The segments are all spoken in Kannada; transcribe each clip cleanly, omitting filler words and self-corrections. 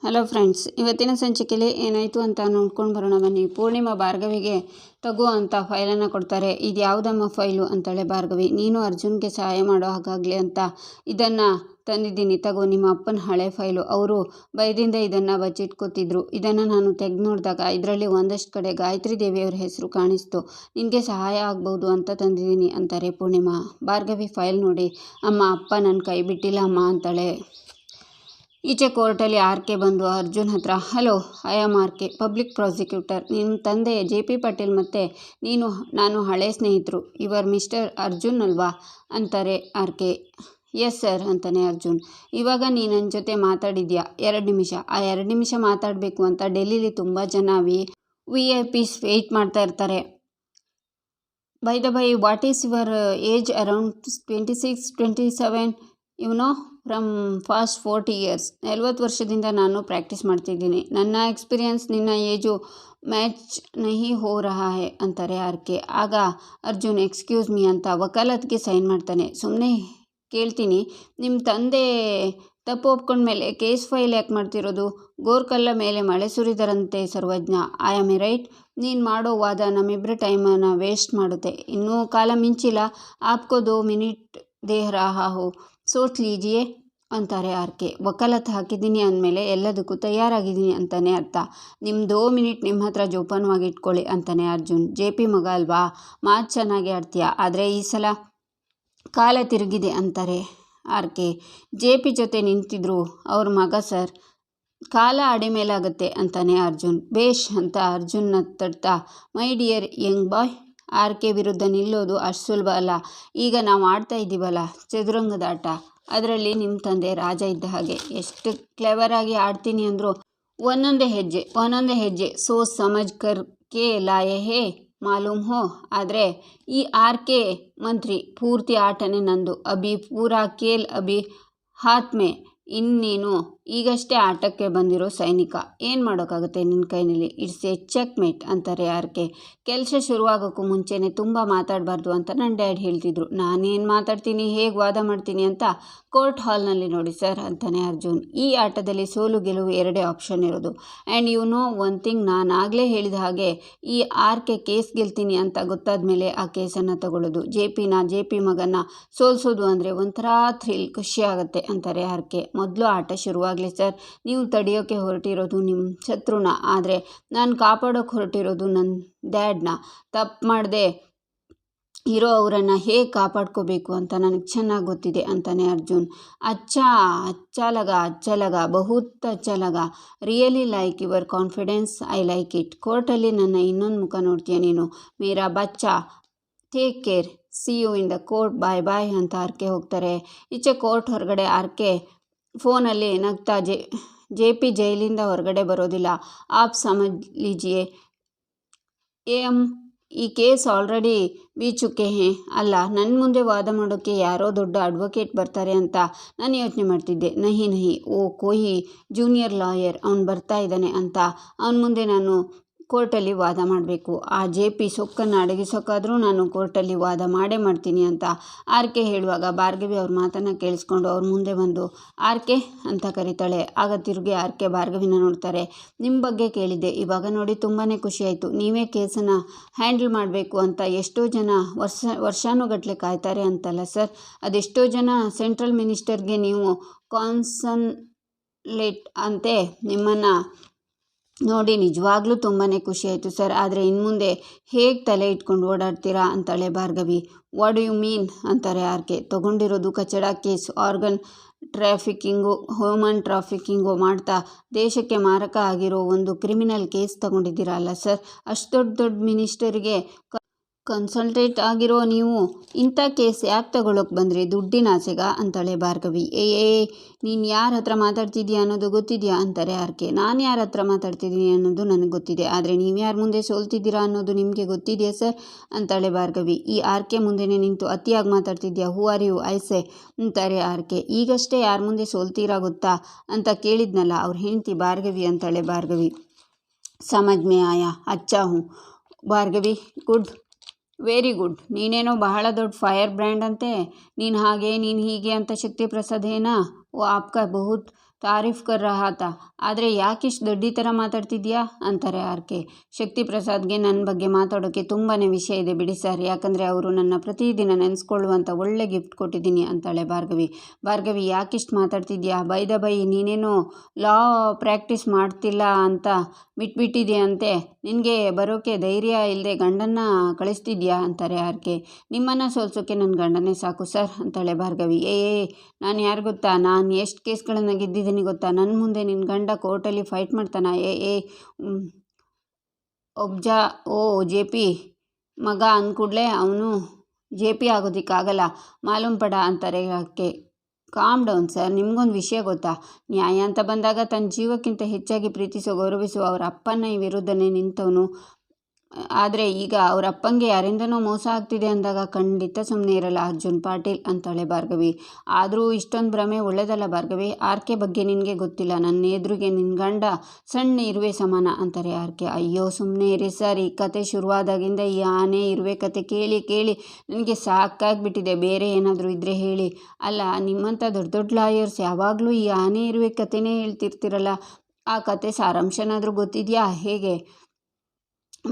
ಹಲೋ ಫ್ರೆಂಡ್ಸ್, ಇವತ್ತಿನ ಸಂಚಿಕೆಯಲ್ಲಿ ಏನಾಯಿತು ಅಂತ ನೋಡ್ಕೊಂಡು ಬರೋಣ ಬನ್ನಿ. ಪೂರ್ಣಿಮಾ ಭಾರ್ಗವಿಗೆ ತಗೋ ಅಂತ ಫೈಲನ್ನು ಕೊಡ್ತಾರೆ. ಇದು ಯಾವುದಮ್ಮ ಫೈಲು ಅಂತಾಳೆ ಭಾರ್ಗವಿ. ನೀನು ಅರ್ಜುನ್ಗೆ ಸಹಾಯ ಮಾಡೋ ಹಾಗಾಗಲಿ ಅಂತ ಇದನ್ನು ತಂದಿದ್ದೀನಿ, ತಗೋ, ನಿಮ್ಮ ಅಪ್ಪನ ಹಳೆ ಫೈಲು. ಅವರು ಭಯದಿಂದ ಇದನ್ನು ಬಚ್ಚಿಟ್ಕೋತಿದ್ರು. ಇದನ್ನು ನಾನು ತೆಗೆದು ನೋಡಿದಾಗ ಇದರಲ್ಲಿ ಒಂದಷ್ಟು ಕಡೆ ಗಾಯತ್ರಿ ದೇವಿಯವರ ಹೆಸರು ಕಾಣಿಸ್ತು. ನಿನಗೆ ಸಹಾಯ ಆಗ್ಬೋದು ಅಂತ ತಂದಿದ್ದೀನಿ ಅಂತಾರೆ ಪೂರ್ಣಿಮಾ. ಭಾರ್ಗವಿ ಫೈಲ್ ನೋಡಿ, ಅಮ್ಮ, ಅಪ್ಪ ನನ್ನ ಕೈ ಬಿಟ್ಟಿಲ್ಲ ಅಮ್ಮ ಅಂತಾಳೆ. ಈಚೆ ಕೋರ್ಟಲ್ಲಿ ಆರ್.ಕೆ ಬಂದು ಅರ್ಜುನ್ ಹತ್ರ, hello, I am RK, public prosecutor. ನಿಮ್ಮ ತಂದೆ ಜೆ.ಪಿ. ಪಾಟೀಲ್ ಮತ್ತು ನಾನು ಹಳೆ ಸ್ನೇಹಿತರು. ಇವರ್ ಮಿಸ್ಟರ್ ಅರ್ಜುನ್ ಅಲ್ವಾ ಅಂತಾರೆ ಆರ್.ಕೆ. ಎಸ್ ಸರ್ ಅಂತಾನೆ ಅರ್ಜುನ್. ಇವಾಗ ನೀ ನನ್ನ ಜೊತೆ ಮಾತಾಡಿದ್ಯಾ 2 ನಿಮಿಷ. ಆ 2 ನಿಮಿಷ ಮಾತಾಡಬೇಕು ಅಂತ ಡೆಲ್ಲಿಲಿ ತುಂಬ ಜನ VIP ವೆಯ್ಟ್ ಮಾಡ್ತಾ ಇರ್ತಾರೆ. By the by, what is your age? Around 26-27, from fast 40 years. 40 ವರ್ಷದಿಂದ ನಾನು ಪ್ರಾಕ್ಟೀಸ್ ಮಾಡ್ತಿದ್ದೀನಿ. ನನ್ನ ಎಕ್ಸ್ಪೀರಿಯನ್ಸ್ ನಿನ್ನ ಏಜು ಮ್ಯಾಚ್ ನಹಿ ಹೋ ರಹಾ ಹೈ ಅಂತಾರೆ ಆರ್.ಕೆ. ಆಗ ಅರ್ಜುನ್ ಎಕ್ಸ್ಕ್ಯೂಸ್ ಮೀ ಅಂತ ವಕಾಲತ್ಗೆ ಸೈನ್ ಮಾಡ್ತಾನೆ. ಸುಮ್ಮನೆ ಕೇಳ್ತೀನಿ, ನಿಮ್ಮ ತಂದೆ ತಪ್ಪು ಒಪ್ಕೊಂಡ್ಮೇಲೆ ಕೇಸ್ ಫೈಲ್ ಯಾಕೆ ಮಾಡ್ತಿರೋದು? ಗೋರ್ಕಲ್ಲ ಮೇಲೆ ಮಳೆ ಸುರಿದರಂತೆ ಸರ್ವಜ್ಞ. I am right? ನೀನು ಮಾಡೋ ವಾದ ನಮ್ಮಿಬ್ಬರ ಟೈಮನ್ನು ವೇಸ್ಟ್ ಮಾಡುತ್ತೆ. ಇನ್ನೂ ಕಾಲ ಮಿಂಚಿಲ್ಲ. ಆಪ್ಕೋ 2 ಮಿನಿಟ್ ದೇಹ ರಹಾ ಹೋ, ಸೋಚ್ ಲೀಜಿಯೇ ಅಂತಾರೆ ಆರ್.ಕೆ. ವಕಾಲತ್ ಹಾಕಿದ್ದೀನಿ ಅಂದಮೇಲೆ ಎಲ್ಲದಕ್ಕೂ ತಯಾರಾಗಿದ್ದೀನಿ ಅಂತಾನೆ ಅರ್ಥ. ನಿಮ್ಮ 2 ಮಿನಿಟ್ ನಿಮ್ಮ ಹತ್ರ ಜೋಪಾನವಾಗಿ ಇಟ್ಕೊಳ್ಳಿ ಅಂತಾನೆ ಅರ್ಜುನ್. ಜೆ.ಪಿ. ಮಗ ಅಲ್ವಾ, ಮಾತು ಚೆನ್ನಾಗಿ ಆಡ್ತೀಯ, ಆದರೆ ಈ ಸಲ ಕಾಲ ತಿರುಗಿದೆ ಅಂತಾರೆ ಆರ್.ಕೆ. ಜೆ.ಪಿ. ಜೊತೆ ನಿಂತಿದ್ರು ಅವ್ರ ಮಗ ಸರ್, ಕಾಲ ಅಡಿಮೇಲಾಗತ್ತೆ ಅಂತಾನೆ ಅರ್ಜುನ್. ಬೇಷ್ ಅಂತ ಅರ್ಜುನ್ನ ತಡ್ತಾ, my dear young boy, R K. ವಿರುದ್ಧ ನಿಲ್ಲೋದು ಅಷ್ಟು ಸುಲಭ ಅಲ್ಲ. ಈಗ ನಾವು ಆಡ್ತಾ ಇದ್ದೀವಲ್ಲ ಚದುರಂಗದ ಆಟ, ಅದರಲ್ಲಿ ನಿಮ್ಮ ತಂದೆ ರಾಜ ಇದ್ದ ಹಾಗೆ. ಎಷ್ಟು ಕ್ಲೆವರಾಗಿ ಆಡ್ತೀನಿ ಅಂದರು. ಒಂದೊಂದೇ ಹೆಜ್ಜೆ ಸೋಚ್ ಸಮಜ್ ಕರ್ ಕೆ ಲಾಯೆ ಹೇ ಮಾಲೂಮ್ ಹೋ. ಆದರೆ ಈ ಆರ್.ಕೆ. ಮಂತ್ರಿ ಪೂರ್ತಿ ಆಟನೇ ನಂದು. ಅಭಿ ಪೂರಾ ಖೇಲ್ ಅಭಿ ಹಾತ್ ಮೇ. ಇನ್ನೇನು ಈಗಷ್ಟೇ ಆಟಕ್ಕೆ ಬಂದಿರೋ ಸೈನಿಕ, ಏನು ಮಾಡೋಕ್ಕಾಗುತ್ತೆ ನಿನ್ನ ಕೈನಲ್ಲಿ? ಇಟ್ಸ್ ಎ ಚೆಕ್ ಮೇಟ್ ಅಂತಾರೆ ಆರ್.ಕೆ. ಕೆಲಸ ಶುರುವಾಗೋಕ್ಕೂ ಮುಂಚೆನೇ ತುಂಬ ಮಾತಾಡಬಾರ್ದು ಅಂತ ನನ್ನ ಡ್ಯಾಡ್ ಹೇಳ್ತಿದ್ರು. ನಾನೇನು ಮಾತಾಡ್ತೀನಿ, ಹೇಗೆ ವಾದ ಮಾಡ್ತೀನಿ ಅಂತ ಕೋರ್ಟ್ ಹಾಲ್ನಲ್ಲಿ ನೋಡಿ ಸರ್ ಅಂತಾನೆ ಅರ್ಜುನ್. ಈ ಆಟದಲ್ಲಿ ಸೋಲು ಗೆಲುವು 2 ಆಪ್ಷನ್ ಇರೋದು. ಆ್ಯಂಡ್ ಒನ್ ಥಿಂಗ್, ನಾನು ಆಗಲೇ ಹೇಳಿದ ಹಾಗೆ ಈ ಆರ್.ಕೆ. ಕೇಸ್ ಗೆಲ್ತೀನಿ ಅಂತ ಗೊತ್ತಾದ ಮೇಲೆ ಆ ಕೇಸನ್ನು ತಗೊಳ್ಳೋದು. ಜೆ.ಪಿ. ಮಗನ ಸೋಲ್ಸೋದು ಅಂದರೆ ಒಂಥರ ಥ್ರಿಲ್, ಖುಷಿ ಆಗುತ್ತೆ ಅಂತಾರೆ ಆರ್.ಕೆ. ಮೊದಲು ಆಟ ಶುರುವಾಗಲಿ ಸರ್. ನೀವು ತಡೆಯೋಕ್ಕೆ ಹೊರಟಿರೋದು ನಿಮ್ಮ ಶತ್ರುನ, ಆದರೆ ನಾನು ಕಾಪಾಡೋಕ್ಕೆ ಹೊರಟಿರೋದು ನನ್ನ ಡ್ಯಾಡ್ನ. ತಪ್ಪು ಮಾಡದೆ ಇರೋ ಅವರನ್ನು ಹೇಗೆ ಕಾಪಾಡ್ಕೋಬೇಕು ಅಂತ ನನಗೆ ಚೆನ್ನಾಗಿ ಗೊತ್ತಿದೆ ಅಂತಾನೆ ಅರ್ಜುನ್. ಅಚ್ಚಾ ಲಗಾ ಬಹುತ್ ಅಚ್ಚಾ ಲಗಾ, really like your confidence, I like it. ಕೋರ್ಟಲ್ಲಿ ನನ್ನ ಇನ್ನೊಂದು ಮುಖ ನೋಡ್ತೀಯ ನೀನು, ಮೇರಾ ಬಚ್ಚಾ. Take care, see you in the court, bye bye ಅಂತ ಆರ್.ಕೆ. ಹೋಗ್ತಾರೆ. ಈಚೆ ಕೋರ್ಟ್ ಹೊರಗಡೆ ಆರ್.ಕೆ. ಫೋನಲ್ಲಿ ನಗ್ತಾ, ಜೆ.ಪಿ. ಜೈಲಿಂದ ಹೊರಗಡೆ ಬರೋದಿಲ್ಲ. ಆಪ್ ಸಮಜ್ ಲೀಜಿಯೇ ಈ ಕೇಸ್ ಆಲ್ರೆಡಿ ಚುಕೆ ಹೇ. ಅಲ್ಲ, ನನ್ನ ಮುಂದೆ ವಾದ ಮಾಡೋಕ್ಕೆ ಯಾರೋ ದೊಡ್ಡ ಅಡ್ವೊಕೇಟ್ ಬರ್ತಾರೆ ಅಂತ ನಾನು ಯೋಚನೆ ಮಾಡ್ತಿದ್ದೆ. ನಹಿ, ಓ ಕೋಯಿ ಜೂನಿಯರ್ ಲಾಯರ್, ಅವನು ಬರ್ತಾ ಇದ್ದಾನೆ ಅಂತ ಅವನ ಮುಂದೆ ನಾನು ಕೋರ್ಟಲ್ಲಿ ವಾದ ಮಾಡಬೇಕು. ಆ ಜೆ.ಪಿ. ಸೊಕ್ಕನ್ನು ಅಡಗಿಸೋಕ್ಕಾದರೂ ನಾನು ಕೋರ್ಟಲ್ಲಿ ವಾದ ಮಾಡೇ ಮಾಡ್ತೀನಿ ಅಂತ ಆರ್.ಕೆ. ಹೇಳುವಾಗ ಭಾರ್ಗವಿ ಅವ್ರ ಮಾತನ್ನು ಕೇಳಿಸ್ಕೊಂಡು ಅವ್ರ ಮುಂದೆ ಬಂದು ಆರ್.ಕೆ. ಅಂತ ಕರೀತಾಳೆ. ಆಗ ತಿರುಗಿ ಆರ್.ಕೆ. ಭಾರ್ಗವಿನ ನೋಡ್ತಾರೆ. ನಿಮ್ಮ ಬಗ್ಗೆ ಕೇಳಿದ್ದೆ, ಇವಾಗ ನೋಡಿ ತುಂಬಾ ಖುಷಿಯಾಯಿತು. ನೀವೇ ಕೇಸನ್ನು ಹ್ಯಾಂಡಲ್ ಮಾಡಬೇಕು ಅಂತ ಎಷ್ಟೋ ಜನ ವರ್ಷಾನುಗಟ್ಟಲೆ ಕಾಯ್ತಾರೆ ಅಂತಲ್ಲ ಸರ್. ಅದೆಷ್ಟೋ ಜನ ಸೆಂಟ್ರಲ್ ಮಿನಿಸ್ಟರ್ಗೆ ನೀವು ಕಾನ್ಸಲ್ಟೇಟ್ ಅಂತೆ ನಿಮ್ಮನ್ನು ನೋಡಿ ನಿಜವಾಗ್ಲೂ ತುಂಬಾ ಖುಷಿಯಾಯಿತು ಸರ್. ಆದರೆ ಇನ್ಮುಂದೆ ಹೇಗೆ ತಲೆ ಇಟ್ಕೊಂಡು ಓಡಾಡ್ತೀರಾ ಅಂತಾಳೆ Bhargavi. What do you mean ಅಂತಾರೆ ಆರ್.ಕೆ. ತಗೊಂಡಿರೋದು ಕಚಡ case, organ trafficking, human trafficking ಮಾಡ್ತಾ ದೇಶಕ್ಕೆ ಮಾರಕ ಆಗಿರೋ ಒಂದು ಕ್ರಿಮಿನಲ್ ಕೇಸ್ ತಗೊಂಡಿದ್ದೀರಾ ಅಲ್ಲ ಸರ್. ಅಷ್ಟು ದೊಡ್ಡ ಮಿನಿಸ್ಟರಿಗೆ ಕನ್ಸಲ್ಟೇಟ್ ಆಗಿರೋ ನೀವು ಇಂಥ ಕೇಸ್ ಯಾಕೆ ತಗೊಳ್ಳೋಕೆ ಬಂದ್ರಿ? ದುಡ್ಡಿನ ಆಸೆಗ ಅಂತಾಳೆ ಭಾರ್ಗವಿ. ನೀನು ಯಾರ ಹತ್ರ ಮಾತಾಡ್ತಿದ್ಯಾ ಅನ್ನೋದು ಗೊತ್ತಿದೆಯಾ ಅಂತಾರೆ ಆರ್.ಕೆ. ನಾನು ಯಾರ ಹತ್ರ ಮಾತಾಡ್ತಿದ್ದೀನಿ ಅನ್ನೋದು ನನಗೆ ಗೊತ್ತಿದೆ, ಆದರೆ ನೀವು ಯಾರ ಮುಂದೆ ಸೋಲ್ತಿದ್ದೀರಾ ಅನ್ನೋದು ನಿಮಗೆ ಗೊತ್ತಿದೆಯಾ ಸರ್ ಅಂತಾಳೆ ಭಾರ್ಗವಿ. ಈ ಆರ್.ಕೆ. ಮುಂದೆನೇ ನಿಂತು ಅತಿಯಾಗಿ ಮಾತಾಡ್ತಿದ್ಯಾ, ಹೂ ಆರ್ ಯು ಐಸೆ ಅಂತಾರೆ ಆರ್.ಕೆ. ಈಗಷ್ಟೇ ಯಾರ ಮುಂದೆ ಸೋಲ್ತೀರಾ ಗೊತ್ತಾ ಅಂತ ಕೇಳಿದ್ನಲ್ಲ, ಅವ್ರ ಹೆಂಡತಿ ಭಾರ್ಗವಿ ಅಂತಾಳೆ ಭಾರ್ಗವಿ. ಸಮಜ್ ಮೇ ಆಯಾ, ಅಚ್ಚಾ ಹೂँ ಭಾರ್ಗವಿ, ಗುಡ್, ವೆರಿ ಗುಡ್. ನೀನೇನೋ ಬಹಳ ದೊಡ್ಡ ಫೈರ್ ಬ್ರ್ಯಾಂಡ್ ಅಂತೆ. ನೀನು ಹಾಗೆ ನೀನು ಹೀಗೆ ಅಂತ ಶಕ್ತಿ ಪ್ರಸಾದ್ ಏನಾ? ಓ ಆಪ್ಕಾ ಬಹುತ್ ತಾರೀಫ್ ಕರ್ ರಹಾ ತಾ. ಆದರೆ ಯಾಕಿಷ್ಟು ದೊಡ್ಡಿ ಥರ ಮಾತಾಡ್ತಿದ್ಯಾ ಅಂತಾರೆ ಆರ್ಕೆ. ಶಕ್ತಿ ಪ್ರಸಾದ್ಗೆ ನನ್ನ ಬಗ್ಗೆ ಮಾತಾಡೋಕ್ಕೆ ತುಂಬಾ ವಿಷಯ ಇದೆ ಬಿಡಿ ಸರ್, ಯಾಕಂದರೆ ಅವರು ನನ್ನ ಪ್ರತಿದಿನ ನೆನೆಸ್ಕೊಳ್ಳುವಂಥ ಒಳ್ಳೆ ಗಿಫ್ಟ್ ಕೊಟ್ಟಿದ್ದೀನಿ ಅಂತಾಳೆ ಭಾರ್ಗವಿ. ಭಾರ್ಗವಿ ಯಾಕಿಷ್ಟು ಮಾತಾಡ್ತಿದ್ಯಾ? ಬೈ ದ ಬೈ ನೀನೇನೋ ಲಾ ಪ್ರಾಕ್ಟೀಸ್ ಮಾಡ್ತಿಲ್ಲ ಅಂತ ಬಿಟ್ಬಿಟ್ಟಿದೆಯಂತೆ, ನಿನಗೆ ಬರೋಕ್ಕೆ ಧೈರ್ಯ ಇಲ್ಲದೆ ಗಂಡನ್ನ ಕಳಿಸ್ತಿದ್ಯಾ ಅಂತಾರೆ ಆರ್ಕೆ. ನಿಮ್ಮನ್ನು ಸೋಲ್ಸೋಕ್ಕೆ ನನ್ನ ಗಂಡನೇ ಸಾಕು ಸರ್ ಅಂತಾಳೆ ಭಾರ್ಗವಿ. ನಾನು ಯಾರು ಗೊತ್ತಾ, ನಾನು ಎಷ್ಟು ಕೇಸ್ಗಳನ್ನು ಗೆದ್ದಿದ್ದೀನಿ ಗೊತ್ತಾ, ನನ್ನ ಮುಂದೆ ನಿನ್ನ ಗಂಡ ಕೋರ್ಟಲ್ಲಿ ಫೈಟ್ ಮಾಡ್ತಾನ. ಒಬ್ಜಾ ಓ ಜೆ ಪಿ ಮಗ ಅಂದ್ಕೂಡ್ಲೆ ಅವನು ಜೆ ಪಿ ಆಗೋದಕ್ಕಾಗಲ್ಲ, ಮಾಲೂಮ್ ಪಡ ಅಂತಾರೆ ಆಕೆ. ಕಾಮ್ ಡೌನ್ ಸರ್, ನಿಮ್ಗೊಂದು ವಿಷಯ ಗೊತ್ತಾ, ನ್ಯಾಯ ಅಂತ ಬಂದಾಗ ತನ್ನ ಜೀವಕ್ಕಿಂತ ಹೆಚ್ಚಾಗಿ ಪ್ರೀತಿಸೋ ಗೌರವಿಸುವ ಅವರ ಅಪ್ಪನ ವಿರುದ್ಧನೇ ನಿಂತವನು. ಆದರೆ ಈಗ ಅವರ ಅಪ್ಪಂಗೆ ಯಾರಿಂದನೋ ಮೋಸ ಆಗ್ತಿದೆ ಅಂದಾಗ ಖಂಡಿತ ಸುಮ್ಮನೆ ಇರಲ್ಲ ಅರ್ಜುನ್ ಪಾಟೀಲ್ ಅಂತಾಳೆ ಭಾರ್ಗವಿ. ಆದರೂ ಇಷ್ಟೊಂದು ಭ್ರಮೆ ಒಳ್ಳೆಯದಲ್ಲ ಭಾರ್ಗವಿ. ಆರ್ಕೆ ಬಗ್ಗೆ ನಿನಗೆ ಗೊತ್ತಿಲ್ಲ, ನನ್ನ ಎದುರಿಗೆ ನಿನ್ನ ಗಂಡ ಸಣ್ಣ ಇರುವೆ ಸಮಾನ ಅಂತಾರೆ ಆರ್ಕೆ. ಅಯ್ಯೋ ಸುಮ್ಮನೆ ಇರಿ ಸರ್, ಈ ಕತೆ ಶುರುವಾದಾಗಿಂದ ಈ ಆನೆ ಇರುವೆ ಕತೆ ಕೇಳಿ ಕೇಳಿ ನನಗೆ ಸಾಕಾಗ್ಬಿಟ್ಟಿದೆ. ಬೇರೆ ಏನಾದರೂ ಇದ್ದರೆ ಹೇಳಿ. ಅಲ್ಲ, ನಿಮ್ಮಂಥ ದೊಡ್ಡ ದೊಡ್ಡ ಲಾಯರ್ಸ್ ಯಾವಾಗಲೂ ಈ ಆನೆ ಇರುವೆ ಕತೆನೇ ಹೇಳ್ತಿರ್ತಿರಲ್ಲ, ಆ ಕತೆ ಸಾರಾಂಶನಾದರೂ ಗೊತ್ತಿದೆಯಾ ಹೇಗೆ?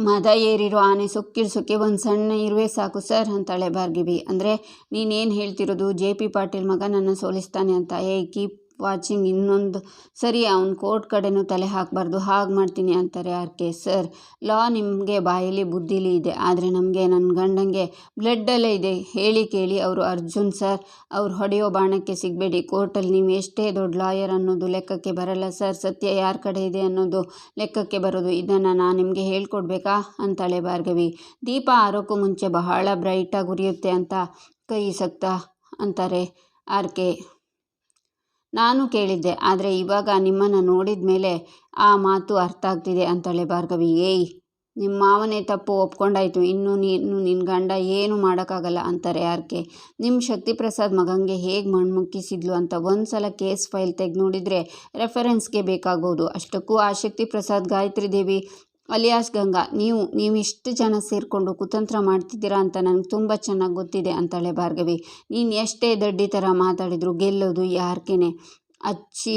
ಮದ ಏರಿರೋ ಆನೆ ಸೊಕ್ಕಿಡ್ಸೋಕ್ಕೆ ಒಂದು ಸಣ್ಣ ಇರುವೆ ಸಾಕು ಸರ್ ಅಂತಾಳೆ ಭಾರ್ಗವಿ. ಅಂದರೆ ನೀನೇನು ಹೇಳ್ತಿರೋದು, ಜೆ ಪಿ ಪಾಟೀಲ್ ಮಗ ನನ್ನ ಸೋಲಿಸ್ತಾನೆ ಅಂತ? Keep watching. ಇನ್ನೊಂದು ಸರಿ ಅವ್ನು ಕೋರ್ಟ್ ಕಡೆನೂ ತಲೆ ಹಾಕಬಾರ್ದು, ಹಾಗೆ ಮಾಡ್ತೀನಿ ಅಂತಾರೆ ಆರ್ಕೆ. ಸರ್, ಲಾ ನಿಮಗೆ ಬಾಯಲ್ಲಿ ಬುದ್ಧಿಲಿ ಇದೆ, ಆದರೆ ನಮಗೆ ನನ್ನ ಗಂಡಂಗೆ ಬ್ಲಡ್ಡಲ್ಲೇ ಇದೆ. ಹೇಳಿ ಕೇಳಿ ಅವರು ಅರ್ಜುನ್ ಸರ್, ಅವ್ರು ಹೊಡೆಯೋ ಬಾಣಕ್ಕೆ ಸಿಗಬೇಡಿ. ಕೋರ್ಟಲ್ಲಿ ನೀವು ಎಷ್ಟೇ ದೊಡ್ಡ ಲಾಯರ್ ಅನ್ನೋದು ಲೆಕ್ಕಕ್ಕೆ ಬರಲ್ಲ ಸರ್, ಸತ್ಯ ಯಾರ ಕಡೆ ಇದೆ ಅನ್ನೋದು ಲೆಕ್ಕಕ್ಕೆ ಬರೋದು. ಇದನ್ನು ನಾನು ನಿಮಗೆ ಹೇಳ್ಕೊಡ್ಬೇಕಾ ಅಂತಾಳೆ ಭಾರ್ಗವಿ. ದೀಪ ಆರೋಕ್ಕೂ ಮುಂಚೆ ಬಹಳ ಬ್ರೈಟಾಗಿ ಉರಿಯುತ್ತೆ ಅಂತ ಕೈ ಸಕ್ತಾ ಅಂತಾರೆ ಆರ್ಕೆ. ನಾನು ಕೇಳಿದ್ದೆ, ಆದರೆ ಇವಾಗ ನಿಮ್ಮನ್ನು ನೋಡಿದ ಮೇಲೆ ಆ ಮಾತು ಅರ್ಥ ಆಗ್ತಿದೆ ಅಂತಾಳೆ ಭಾರ್ಗವಿ. ನಿಮ್ಮ ಮಾವನೇ ತಪ್ಪು ಒಪ್ಕೊಂಡಾಯ್ತು, ಇನ್ನು ನೀನು ನಿನ್ನ ಗಂಡ ಏನು ಮಾಡೋಕ್ಕಾಗಲ್ಲ ಅಂತಾರೆ ಆರ್ಕೆ. ನಿಮ್ಮ ಶಕ್ತಿ ಪ್ರಸಾದ್ ಮಗಂಗೆ ಹೇಗೆ ಮಣ್ಮುಕ್ಕಿಸಿದ್ಲು ಅಂತ ಒಂದು ಸಲ ಕೇಸ್ ಫೈಲ್ ತೆಗೆದು ನೋಡಿದರೆ ರೆಫರೆನ್ಸ್ಗೆ ಬೇಕಾಗ್ಬೋದು. ಅಷ್ಟಕ್ಕೂ ಆ ಶಕ್ತಿ ಪ್ರಸಾದ್ ಗಾಯತ್ರಿ ದೇವಿ ಅಲಿಯಾಸ್ ಗಂಗಾ ನೀವಿಷ್ಟು ಜನ ಸೇರಿಕೊಂಡು ಕುತಂತ್ರ ಮಾಡ್ತಿದ್ದೀರಾ ಅಂತ ನನಗೆ ತುಂಬ ಚೆನ್ನಾಗಿ ಗೊತ್ತಿದೆ ಅಂತಾಳೆ ಭಾರ್ಗವಿ. ನೀನು ಎಷ್ಟೇ ದಡ್ಡಿ ಥರ ಮಾತಾಡಿದ್ರು ಗೆಲ್ಲೋದು ಯಾರ್ಕೇನೆ. ಅಚ್ಚಿ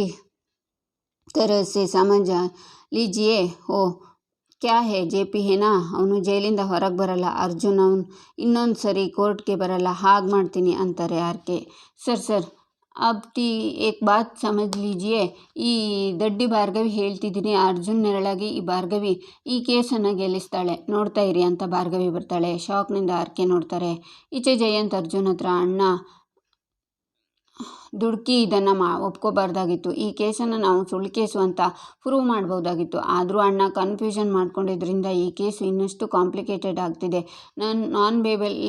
ತರಸೆ ಸಮಜ ಲೀಜಿಯೇ. ಓ ಕ್ಯಾ ಹೇ, ಜೆ ಪಿ ಹೇನಾ? ಅವನು ಜೈಲಿಂದ ಹೊರಗೆ ಬರಲ್ಲ ಅರ್ಜುನ್, ಅವನು ಇನ್ನೊಂದು ಸರಿ ಕೋರ್ಟ್ಗೆ ಬರಲ್ಲ, ಹಾಗೆ ಮಾಡ್ತೀನಿ ಅಂತಾರೆ ಆರ್ಕೆ. ಸರ್ अब एक बात समझ लीजिए, ಈ ದಡ್ಡಿ ಭಾರ್ಗವಿ ಹೇಳ್ತಿದ್ದೀನಿ, ಅರ್ಜುನ್ ನೆರಳಾಗಿ ಈ ಭಾರ್ಗವಿ ಈ ಕೇಸನ್ನು ಗೆಲ್ಲಿಸ್ತಾಳೆ, ನೋಡ್ತಾ ಇರಿ ಅಂತ ಭಾರ್ಗವಿ ಬರ್ತಾಳೆ. ಶಾಕ್ನಿಂದ ಆರ್ಕೆ ನೋಡ್ತಾರೆ. ಈಚೆ ಜಯಂತ್ ಅರ್ಜುನ್ ಹತ್ರ, ಅಣ್ಣ ದುಡುಕಿ ಇದನ್ನು ಒಪ್ಕೋಬಾರ್ದಾಗಿತ್ತು, ಈ ಕೇಸನ್ನು ನಾವು ಸುಳ್ಳು ಕೇಸು ಅಂತ ಪ್ರೂವ್ ಮಾಡ್ಬೋದಾಗಿತ್ತು. ಆದರೂ ಅಣ್ಣ ಕನ್ಫ್ಯೂಷನ್ ಮಾಡ್ಕೊಂಡಿದ್ದರಿಂದ ಈ ಕೇಸು ಇನ್ನಷ್ಟು ಕಾಂಪ್ಲಿಕೇಟೆಡ್ ಆಗ್ತಿದೆ. ನಾನ್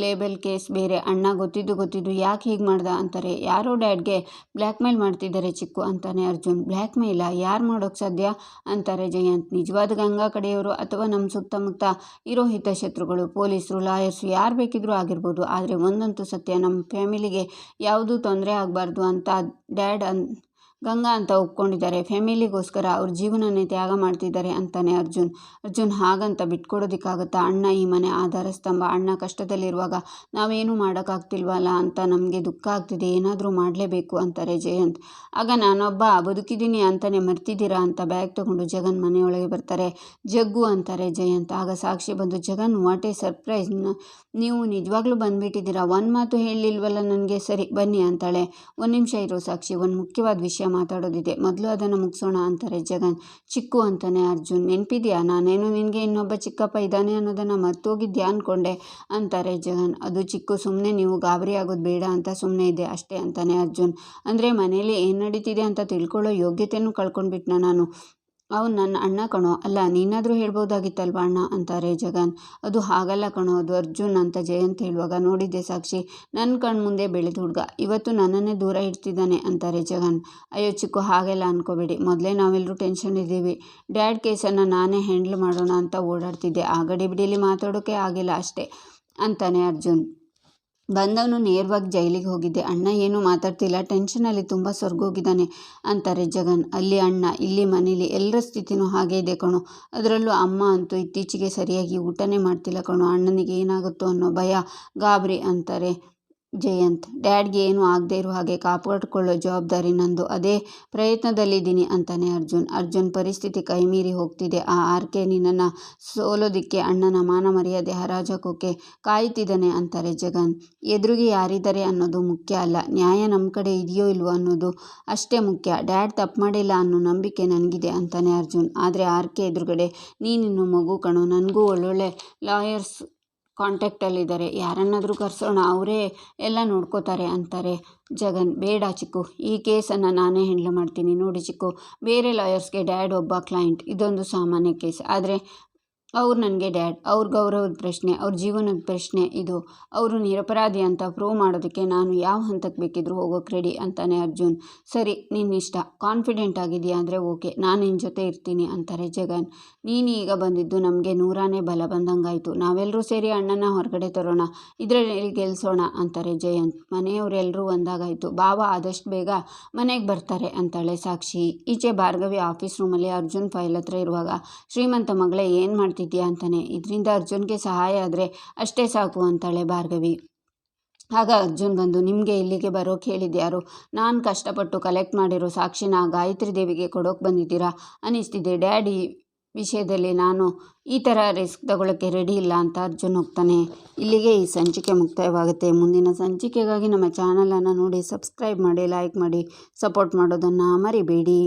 ಲೇಬಲ್ ಕೇಸ್ ಬೇರೆ. ಅಣ್ಣ ಗೊತ್ತಿದ್ದು ಯಾಕೆ ಹೀಗೆ ಮಾಡ್ದ ಅಂತಾರೆ. ಯಾರೋ ಡ್ಯಾಡ್ಗೆ ಬ್ಲ್ಯಾಕ್ ಮೇಲ್ ಮಾಡ್ತಿದ್ದಾರೆ ಚಿಕ್ಕು ಅಂತಾನೆ ಅರ್ಜುನ್. ಬ್ಲ್ಯಾಕ್ ಮೇಲಾ? ಯಾರು ಮಾಡೋಕ್ಕೆ ಸಾಧ್ಯ ಅಂತಾರೆ ಜಯಂತ್. ನಿಜವಾದ ಗಂಗಾ ಕಡೆಯವರು ಅಥವಾ ನಮ್ಮ ಸುತ್ತಮುತ್ತ ಇರೋ ಹಿತಶತ್ರುಗಳು, ಪೊಲೀಸರು, ಲಾಯರ್ಸು, ಯಾರು ಬೇಕಿದ್ರೂ ಆಗಿರ್ಬೋದು. ಆದರೆ ಒಂದಂತೂ ಸತ್ಯ, ನಮ್ಮ ಫ್ಯಾಮಿಲಿಗೆ ಯಾವುದೂ ತೊಂದರೆ ಆಗಬಾರ್ದು ಅಂತ ಡ್ಯಾಡ್ ಗಂಗಾ ಅಂತ ಒಪ್ಕೊಂಡಿದ್ದಾರೆ. ಫ್ಯಾಮಿಲಿಗೋಸ್ಕರ ಅವ್ರ ಜೀವನನೇ ತ್ಯಾಗ ಮಾಡ್ತಿದ್ದಾರೆ ಅಂತಾನೆ ಅರ್ಜುನ್ ಹಾಗಂತ ಬಿಟ್ಕೊಡೋದಕ್ಕಾಗತ್ತಾ? ಅಣ್ಣ ಈ ಮನೆ ಆಧಾರ ಸ್ತಂಭ, ಅಣ್ಣ ಕಷ್ಟದಲ್ಲಿರುವಾಗ ನಾವೇನು ಮಾಡೋಕ್ಕಾಗ್ತಿಲ್ವಲ್ಲ ಅಂತ ನಮಗೆ ದುಃಖ ಆಗ್ತಿದೆ, ಏನಾದರೂ ಮಾಡಲೇಬೇಕು ಅಂತಾರೆ ಜಯಂತ್. ಆಗ ನಾನೊಬ್ಬ ಬದುಕಿದ್ದೀನಿ ಅಂತಾನೆ ಮರ್ತಿದ್ದೀರಾ ಅಂತ ಬ್ಯಾಗ್ ತಗೊಂಡು ಜಗನ್ ಮನೆಯೊಳಗೆ ಬರ್ತಾರೆ. ಜಗ್ಗು ಅಂತಾರೆ ಜಯಂತ್. ಆಗ ಸಾಕ್ಷಿ ಬಂದು, ಜಗನ್ ವಾಟ್ ಎ ಸರ್ಪ್ರೈಸ್, ನೀವು ನಿಜವಾಗ್ಲೂ ಬಂದುಬಿಟ್ಟಿದ್ದೀರಾ, ಒಂದು ಮಾತು ಹೇಳಲಿಲ್ವಲ್ಲ ನನಗೆ. ಸರಿ ಬನ್ನಿ ಅಂತಾಳೆ. ಒಂದು ನಿಮಿಷ ಇರೋ ಸಾಕ್ಷಿ, ಒಂದು ಮುಖ್ಯವಾದ ವಿಷಯ ಮಾತಾಡೋದಿದೆ, ಮೊದಲು ಅದನ್ನು ಮುಗಿಸೋಣ ಅಂತಾರೆ ಜಗನ್. ಚಿಕ್ಕು ಅಂತಾನೆ ಅರ್ಜುನ್. ನೆನಪಿದೆಯಾ, ನಾನೇನು ನಿನಗೆ ಇನ್ನೊಬ್ಬ ಚಿಕ್ಕಪ್ಪ ಇದ್ದಾನೆ ಅನ್ನೋದನ್ನು ಮರ್ತೋಗಿದ್ಯಾ ಅಂದ್ಕೊಂಡೆ ಅಂತಾರೆ ಜಗನ್. ಅದು ಚಿಕ್ಕು, ಸುಮ್ಮನೆ ನೀವು ಗಾಬರಿ ಆಗೋದು ಬೇಡ ಅಂತ ಸುಮ್ಮನೆ ಇದ್ದೆ ಅಷ್ಟೇ ಅಂತಾನೆ ಅರ್ಜುನ್. ಅಂದರೆ ಮನೇಲಿ ಏನು ನಡೀತಿದೆ ಅಂತ ತಿಳ್ಕೊಳ್ಳೋ ಯೋಗ್ಯತೆಯೂ ಕಳ್ಕೊಂಡ್ಬಿಟ್ನ ನಾನು? ಅವನು ನನ್ನ ಅಣ್ಣ ಕಣೋ. ಅಲ್ಲ, ನೀನಾದರೂ ಹೇಳ್ಬೋದಾಗಿತ್ತಲ್ವ ಅಣ್ಣ ಅಂತಾರೆ ಜಗನ್. ಅದು ಹಾಗಲ್ಲ ಕಣೋ, ಅದು ಅರ್ಜುನ್ ಅಂತ ಜಯಂತ್ ಹೇಳುವಾಗ, ನೋಡಿದ್ದೆ ಸಾಕ್ಷಿ, ನನ್ನ ಕಣ್ಣು ಮುಂದೆ ಬೆಳೆದ ಹುಡುಗ, ಇವತ್ತು ನನ್ನನ್ನೇ ದೂರ ಇಡ್ತಿದ್ದಾನೆ ಅಂತಾರೆ ಜಗನ್. ಅಯ್ಯೋ ಚಿಕ್ಕು, ಹಾಗೆಲ್ಲ ಅನ್ಕೋಬೇಡಿ, ಮೊದಲೇ ನಾವೆಲ್ಲರೂ ಟೆನ್ಷನ್ ಇದ್ದೀವಿ. ಡ್ಯಾಡ್ ಕೇಸನ್ನು ನಾನೇ ಹ್ಯಾಂಡಲ್ ಮಾಡೋಣ ಅಂತ ಓಡಾಡ್ತಿದ್ದೆ, ಆ ಗಡಿಬಿಡಿಯಲ್ಲಿ ಮಾತಾಡೋಕ್ಕೆ ಆಗಿಲ್ಲ ಅಷ್ಟೇ ಅಂತಾನೆ ಅರ್ಜುನ್. ಬಂದವನು ನೇರವಾಗಿ ಜೈಲಿಗೆ ಹೋಗಿದ್ದೆ, ಅಣ್ಣ ಏನೂ ಮಾತಾಡ್ತಿಲ್ಲ, ಟೆನ್ಷನಲ್ಲಿ ತುಂಬ ಸೊರ್ಗೋಗಿದ್ದಾನೆ ಅಂತಾರೆ ಜಗನ್. ಅಲ್ಲಿ ಅಣ್ಣ, ಇಲ್ಲಿ ಮನೇಲಿ ಎಲ್ಲರ ಸ್ಥಿತಿನೂ ಹಾಗೇ ಇದೆ ಕಣೋ, ಅದರಲ್ಲೂ ಅಮ್ಮ ಅಂತೂ ಇತ್ತೀಚೆಗೆ ಸರಿಯಾಗಿ ಊಟನೇ ಮಾಡ್ತಿಲ್ಲ ಕಣೋ, ಅಣ್ಣನಿಗೆ ಏನಾಗುತ್ತೋ ಅನ್ನೋ ಭಯ, ಗಾಬರಿ ಅಂತಾರೆ ಜಯಂತ್, ಡ್ಯಾಡ್ಗೆ ಏನು ಆಗದೆ ಇರೋ ಹಾಗೆ ಕಾಪಾಡಿಕೊಳ್ಳೋ ಜವಾಬ್ದಾರಿ ನಂದು. ಅದೇ ಪ್ರಯತ್ನದಲ್ಲಿದ್ದೀನಿ ಅಂತಾನೆ ಅರ್ಜುನ್ ಪರಿಸ್ಥಿತಿ ಕೈಮೀರಿ ಹೋಗ್ತಿದೆ. ಆ ಆರ್ಕೆ ನಿನ್ನನ್ನು ಸೋಲೋದಿಕ್ಕೆ, ಅಣ್ಣನ ಮಾನ ಮರ್ಯಾದೆ ಹರಾಜಾಕೋಕೆ ಕಾಯ್ತಿದ್ದಾನೆ ಅಂತಾರೆ ಜಗನ್. ಎದುರಿಗೆ ಯಾರಿದ್ದಾರೆ ಅನ್ನೋದು ಮುಖ್ಯ ಅಲ್ಲ, ನ್ಯಾಯ ನಮ್ಮ ಕಡೆ ಇದೆಯೋ ಇಲ್ವೋ ಅನ್ನೋದು ಅಷ್ಟೇ ಮುಖ್ಯ. ಡ್ಯಾಡ್ ತಪ್ಪು ಮಾಡಿಲ್ಲ ಅನ್ನೋ ನಂಬಿಕೆ ನನಗಿದೆ ಅಂತಾನೆ ಅರ್ಜುನ್. ಆದರೆ ಆರ್ಕೆ ಎದುರುಗಡೆ ನೀನಿನ್ನು ಮಗು ಕಣೋ, ನನಗೂ ಒಳ್ಳೊಳ್ಳೆ ಲಾಯರ್ಸ್ ಕಾಂಟ್ಯಾಕ್ಟಲ್ಲಿದ್ದಾರೆ, ಯಾರನ್ನಾದರೂ ಕರೆಸೋಣ, ಅವರೇ ಎಲ್ಲ ನೋಡ್ಕೋತಾರೆ ಅಂತಾರೆ ಜಗನ್. ಬೇಡ ಚಿಕ್ಕು, ಈ ಕೇಸನ್ನು ನಾನೇ ಹ್ಯಾಂಡಲ್ ಮಾಡ್ತೀನಿ. ನೋಡಿ ಚಿಕ್ಕು, ಬೇರೆ ಲಾಯರ್ಸ್ಗೆ ಡ್ಯಾಡ್ ಒಬ್ಬ ಕ್ಲೈಂಟ್, ಇದೊಂದು ಸಾಮಾನ್ಯ ಕೇಸ್. ಆದರೆ ಅವ್ರು ನನಗೆ ಡ್ಯಾಡ್, ಅವ್ರ ಗೌರವದ ಪ್ರಶ್ನೆ, ಅವ್ರ ಜೀವನದ ಪ್ರಶ್ನೆ ಇದು. ಅವರು ನಿರಪರಾಧಿ ಅಂತ ಪ್ರೂವ್ ಮಾಡೋದಕ್ಕೆ ನಾನು ಯಾವ ಹಂತಕ್ಕೆ ಬೇಕಿದ್ರೂ ಹೋಗೋಕೆ ರೆಡಿ ಅಂತಾನೆ ಅರ್ಜುನ್. ಸರಿ, ನಿನ್ನಿಷ್ಟ, ಕಾನ್ಫಿಡೆಂಟ್ ಆಗಿದೆಯಾ ಅಂದರೆ ಓಕೆ, ನಾನು ನಿನ್ನ ಜೊತೆ ಇರ್ತೀನಿ ಅಂತಾರೆ ಜಗನ್. ನೀನು ಈಗ ಬಂದಿದ್ದು ನಮಗೆ ನೂರಾನೇ ಬಲ ಬಂದಂಗಾಯಿತು. ನಾವೆಲ್ಲರೂ ಸೇರಿ ಅಣ್ಣನ ಹೊರಗಡೆ ತರೋಣ, ಇದರಲ್ಲಿ ಗೆಲ್ಲಿಸೋಣ ಅಂತಾರೆ ಜಯಂತ್. ಮನೆಯವರೆಲ್ಲರೂ ಒಂದಾಗಾಯಿತು. ಬಾವ ಆದಷ್ಟು ಬೇಗ ಮನೆಗೆ ಬರ್ತಾರೆ ಅಂತಾಳೆ ಸಾಕ್ಷಿ. ಈಚೆ ಭಾರ್ಗವಿ ಆಫೀಸ್ ರೂಮಲ್ಲಿ ಅರ್ಜುನ್ ಫೈಲ್ ಹತ್ರ ಇರುವಾಗ, ಶ್ರೀಮಂತ ಮಗಳೇ ಏನು ಮಾಡ್ತಿದ್ಯಾ ಅಂತಾನೆ. ಇದರಿಂದ ಅರ್ಜುನ್ಗೆ ಸಹಾಯ ಆದರೆ ಅಷ್ಟೇ ಸಾಕು ಅಂತಾಳೆ ಭಾರ್ಗವಿ. ಆಗ ಅರ್ಜುನ್ ಬಂದು, ನಿಮಗೆ ಇಲ್ಲಿಗೆ ಬರೋಕೆ ಹೇಳಿದ್ಯಾರು? ನಾನು ಕಷ್ಟಪಟ್ಟು ಕಲೆಕ್ಟ್ ಮಾಡಿರೋ ಸಾಕ್ಷಿನ ಗಾಯತ್ರಿ ದೇವಿಗೆ ಕೊಡೋಕೆ ಬಂದಿದ್ದೀರಾ ಅನ್ನಿಸ್ತಿದೆ. ಡ್ಯಾಡಿ ವಿಷಯದಲ್ಲಿ ನಾನು ಈ ಥರ ರಿಸ್ಕ್ ತಗೊಳ್ಳೋಕ್ಕೆ ರೆಡಿ ಇಲ್ಲ ಅಂತ ಅರ್ಜುನ್ ಹೋಗ್ತಾನೆ. ಇಲ್ಲಿಗೆ ಈ ಸಂಚಿಕೆ ಮುಕ್ತಾಯವಾಗುತ್ತೆ. ಮುಂದಿನ ಸಂಚಿಕೆಗಾಗಿ ನಮ್ಮ ಚಾನಲನ್ನು ನೋಡಿ ಸಬ್ಸ್ಕ್ರೈಬ್ ಮಾಡಿ, ಲೈಕ್ ಮಾಡಿ, ಸಪೋರ್ಟ್ ಮಾಡೋದನ್ನು ಮರಿಬೇಡಿ.